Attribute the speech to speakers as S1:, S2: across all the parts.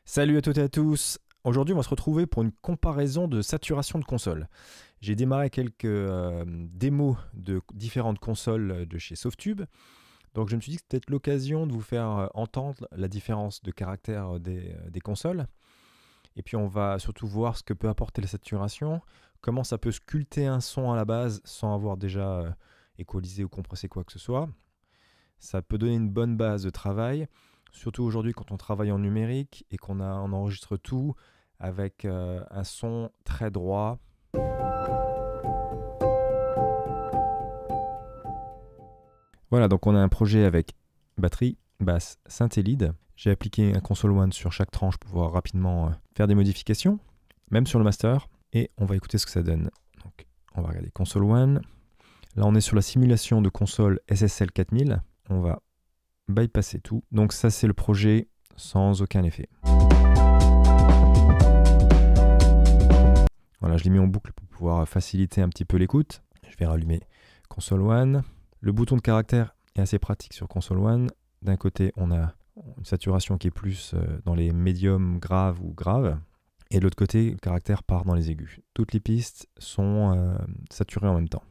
S1: Salut à toutes et à tous. Aujourd'hui, on va se retrouver pour une comparaison de saturation de consoles. J'ai démarré quelques démos de différentes consoles de chez Softube. Donc je me suis dit que c'était peut-être l'occasion de vous faire entendre la différence de caractère des consoles. Et puis on va surtout voir ce que peut apporter la saturation, comment ça peut sculpter un son à la base sans avoir déjà équalisé ou compressé quoi que ce soit. Ça peut donner une bonne base de travail. Surtout aujourd'hui quand on travaille en numérique et on enregistre tout avec un son très droit. Voilà, donc on a un projet avec batterie, basse, synthé lead. J'ai appliqué un console one sur chaque tranche pour pouvoir rapidement faire des modifications, même sur le master. Et on va écouter ce que ça donne. Donc on va regarder console one. Là on est sur la simulation de console SSL 4000. On va bypasser tout. Donc ça c'est le projet sans aucun effet. Voilà, je l'ai mis en boucle pour pouvoir faciliter un petit peu l'écoute. Je vais rallumer console one. Le bouton de caractère est assez pratique sur console one. D'un côté on a une saturation qui est plus dans les médiums graves ou graves. Et de l'autre côté, le caractère part dans les aigus. Toutes les pistes sont saturées en même temps.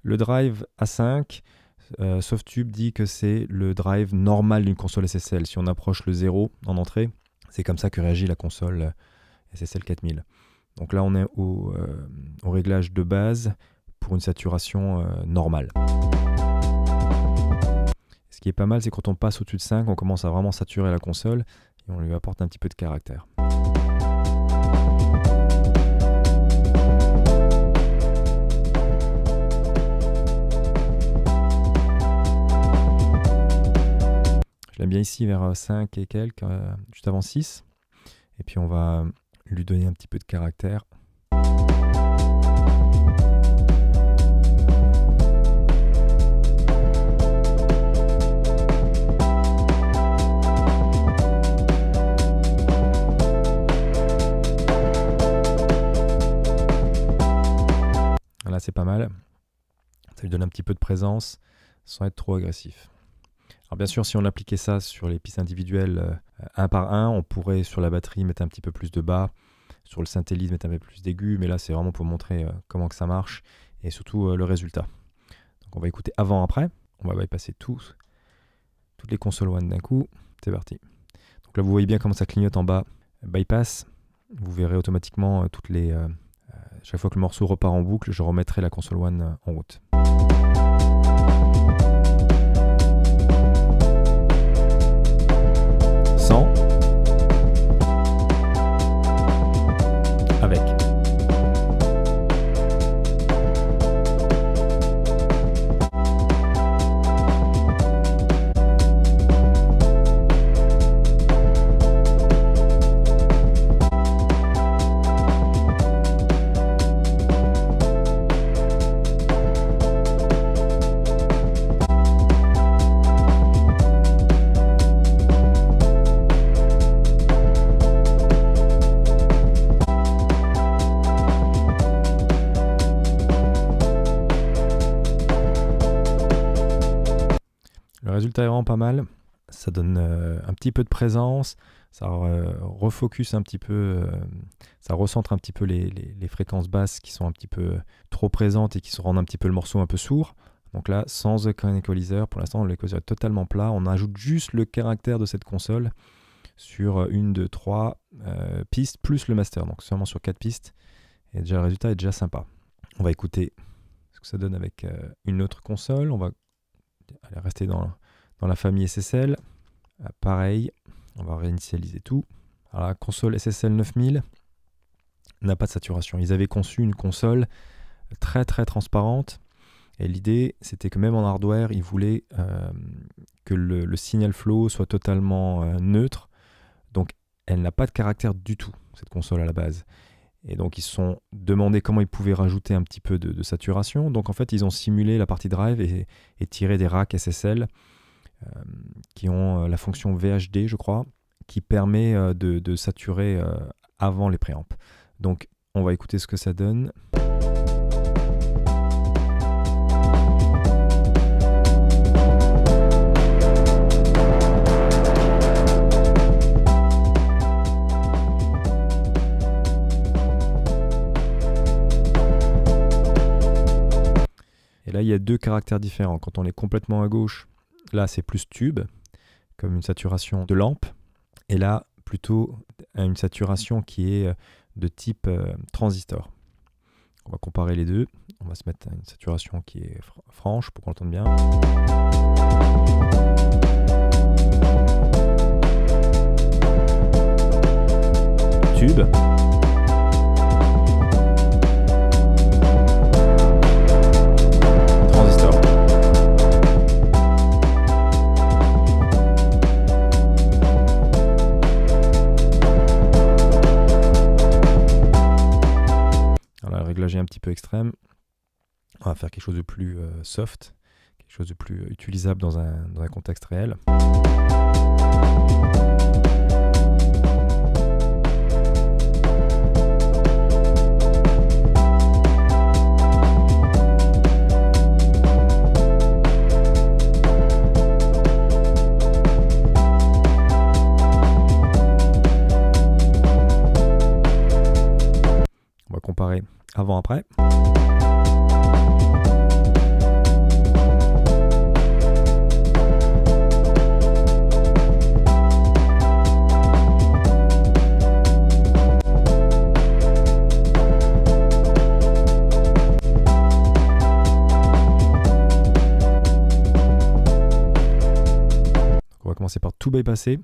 S1: Le drive A5, Softube dit que c'est le drive normal d'une console SSL. Si on approche le 0 en entrée, c'est comme ça que réagit la console SSL 4000. Donc là, on est au réglage de base pour une saturation normale. Ce qui est pas mal, c'est quand on passe au-dessus de 5, on commence à vraiment saturer la console et on lui apporte un petit peu de caractère. Je l'aime bien ici vers 5 et quelques, juste avant 6. Et puis on va lui donner un petit peu de caractère. Voilà, c'est pas mal. Ça lui donne un petit peu de présence sans être trop agressif. Alors bien sûr, si on appliquait ça sur les pistes individuelles un par un, on pourrait sur la batterie mettre un petit peu plus de bas, sur le synthé lead mettre un peu plus d'aigu, mais là c'est vraiment pour montrer comment que ça marche et surtout le résultat. Donc on va écouter avant-après, on va bypasser toutes les consoles one d'un coup, c'est parti. Donc là vous voyez bien comment ça clignote en bas, bypass, vous verrez automatiquement chaque fois que le morceau repart en boucle, je remettrai la console one en route. Avec. Le résultat est vraiment pas mal, ça donne un petit peu de présence, ça refocus un petit peu, ça recentre un petit peu les fréquences basses qui sont un petit peu trop présentes et qui se rendent un petit peu le morceau un peu sourd. Donc là, sans aucun équaliseur, pour l'instant l'équaliseur est totalement plat, on ajoute juste le caractère de cette console sur 1, 2, 3 pistes plus le master, donc seulement sur 4 pistes, et déjà le résultat est déjà sympa. On va écouter ce que ça donne avec une autre console, on va aller rester dans la famille SSL. Pareil, on va réinitialiser tout. Alors la console SSL 9000 n'a pas de saturation. Ils avaient conçu une console très très transparente et l'idée c'était que même en hardware, ils voulaient que le signal flow soit totalement neutre. Donc elle n'a pas de caractère du tout, cette console à la base. Et donc ils se sont demandé comment ils pouvaient rajouter un petit peu de saturation. Donc en fait ils ont simulé la partie drive et tiré des racks SSL qui ont la fonction VHD je crois, qui permet de saturer avant les préamps. Donc on va écouter ce que ça donne. Et là, il y a deux caractères différents. Quand on est complètement à gauche, là, c'est plus tube, comme une saturation de lampe. Et là, plutôt une saturation qui est de type transistor. On va comparer les deux. On va se mettre à une saturation qui est franche pour qu'on l'entende bien. Tube. Réglage un petit peu extrême. On va faire quelque chose de plus soft, quelque chose de plus utilisable dans un contexte réel. On va comparer avant-après. On va commencer par tout bypasser.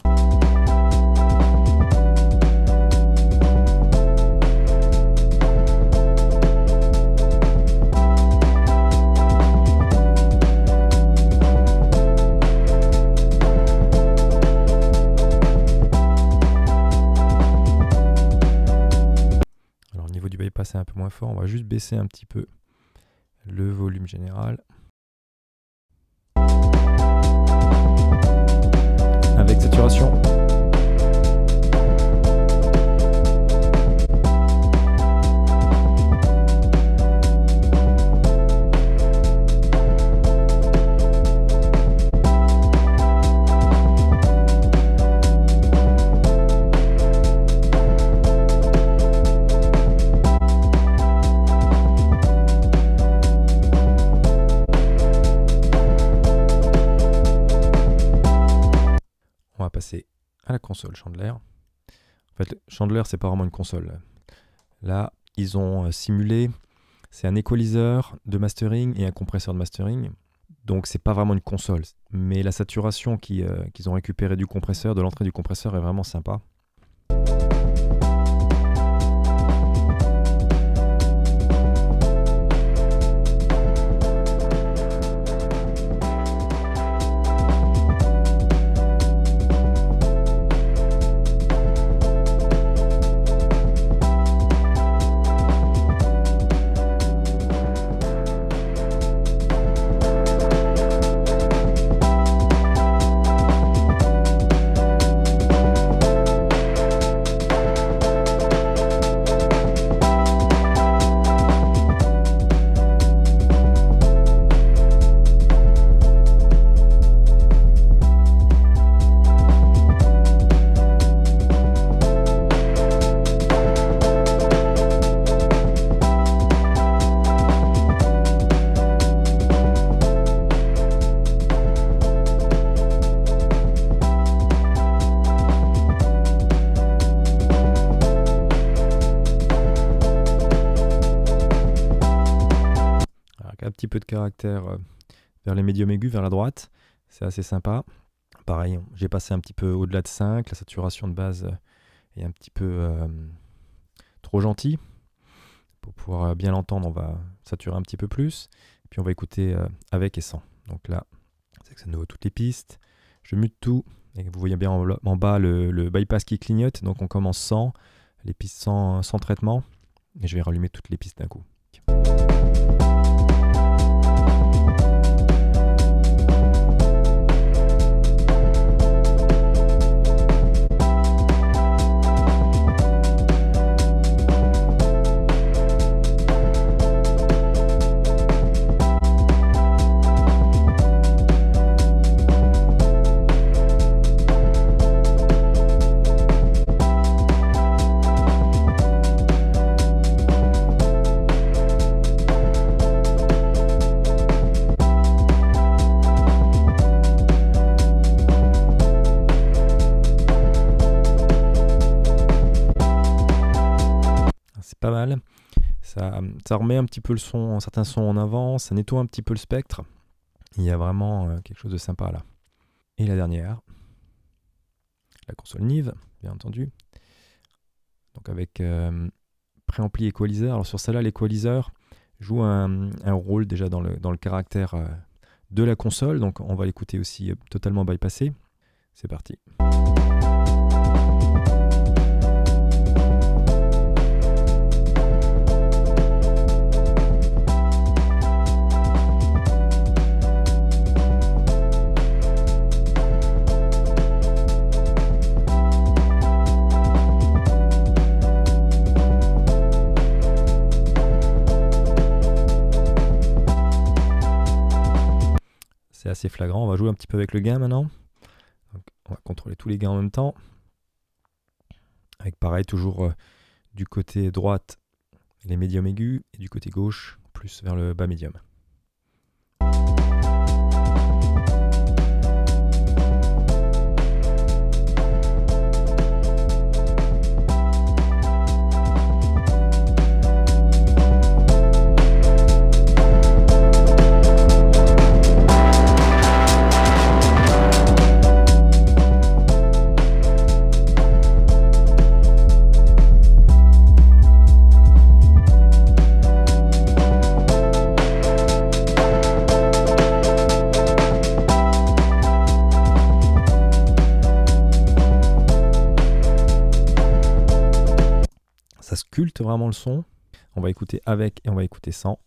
S1: C'est un peu moins fort, on va juste baisser un petit peu le volume général avec saturation. On va passer à la console Chandler. En fait, Chandler, c'est pas vraiment une console. Là, ils ont simulé, c'est un équaliseur de mastering et un compresseur de mastering. Donc, c'est pas vraiment une console. Mais la saturation qu'ils ont récupérée du compresseur, de l'entrée du compresseur, est vraiment sympa. Un petit peu de caractère vers les médiums aigus, vers la droite. C'est assez sympa. Pareil, j'ai passé un petit peu au-delà de 5. La saturation de base est un petit peu trop gentille. Pour pouvoir bien l'entendre, on va saturer un petit peu plus. Puis on va écouter avec et sans. Donc là, c'est que ça nous toutes les pistes. Je mute tout. Et vous voyez bien en bas le bypass qui clignote. Donc on commence sans, les pistes sans traitement. Et je vais rallumer toutes les pistes d'un coup. pas mal. Ça remet un petit peu certains sons en avant, ça nettoie un petit peu le spectre. Il y a vraiment quelque chose de sympa là. Et la dernière, la console Nive, bien entendu. Donc avec préampli équaliseur. Alors sur celle-là, l'équaliseur joue un rôle déjà dans le caractère de la console. Donc on va l'écouter aussi totalement bypassé. C'est parti. C'est assez flagrant. On va jouer un petit peu avec le gain maintenant. Donc, on va contrôler tous les gains en même temps. Avec pareil, toujours du côté droite, les médiums aigus, et du côté gauche, plus vers le bas médium. Ça sculpte vraiment le son. On va écouter avec et on va écouter sans.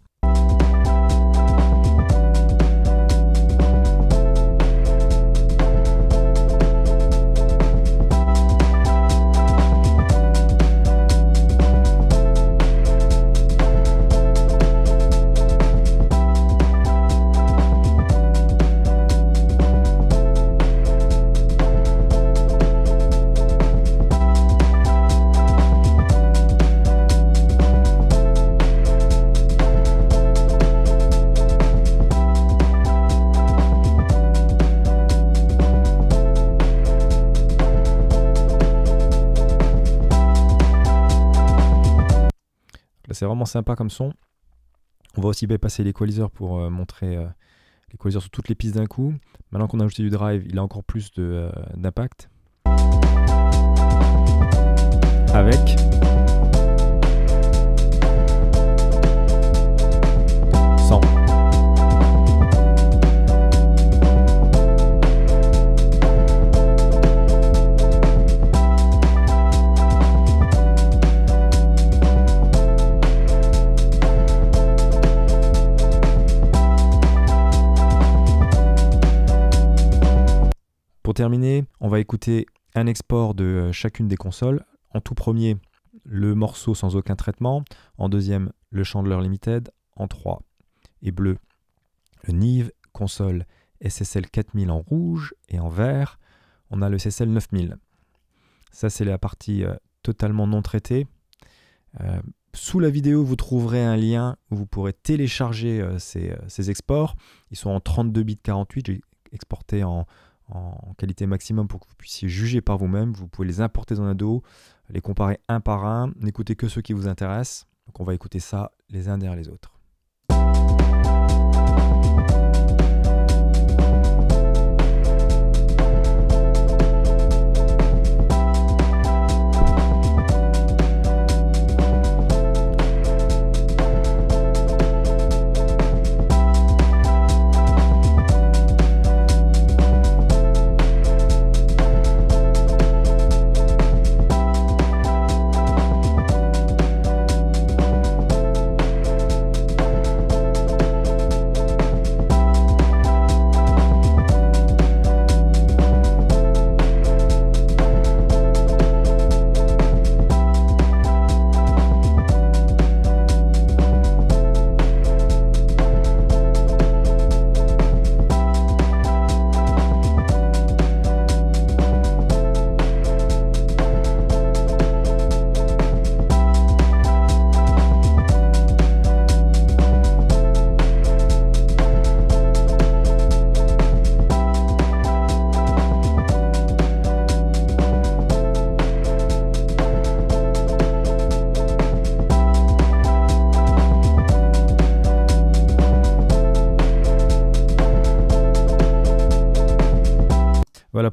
S1: C'est vraiment sympa comme son. On va aussi bypasser l'équaliseur pour montrer l'équaliseur sur toutes les pistes d'un coup. Maintenant qu'on a ajouté du drive, il a encore plus d'impact. Avec. Sans. Pour terminer, on va écouter un export de chacune des consoles. En tout premier, le morceau sans aucun traitement. En deuxième, le Chandler Limited. En 3 et bleu, le Nive console SSL 4000 en rouge. Et en vert, on a le SSL 9000. Ça, c'est la partie totalement non traitée. Sous la vidéo, vous trouverez un lien où vous pourrez télécharger ces exports. Ils sont en 32 bits 48. J'ai exporté en qualité maximum pour que vous puissiez juger par vous-même. Vous pouvez les importer dans Ado, les comparer un par un, n'écoutez que ceux qui vous intéressent. Donc on va écouter ça les uns derrière les autres.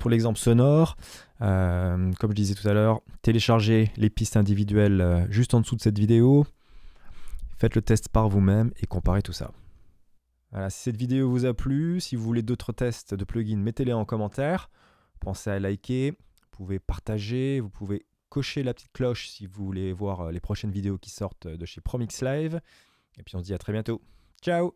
S1: pour l'exemple sonore. Comme je disais tout à l'heure, téléchargez les pistes individuelles juste en dessous de cette vidéo. Faites le test par vous-même et comparez tout ça. Voilà, si cette vidéo vous a plu, si vous voulez d'autres tests de plugins, mettez-les en commentaire. Pensez à liker, vous pouvez partager, vous pouvez cocher la petite cloche si vous voulez voir les prochaines vidéos qui sortent de chez ProMix Live. Et puis on se dit à très bientôt. Ciao!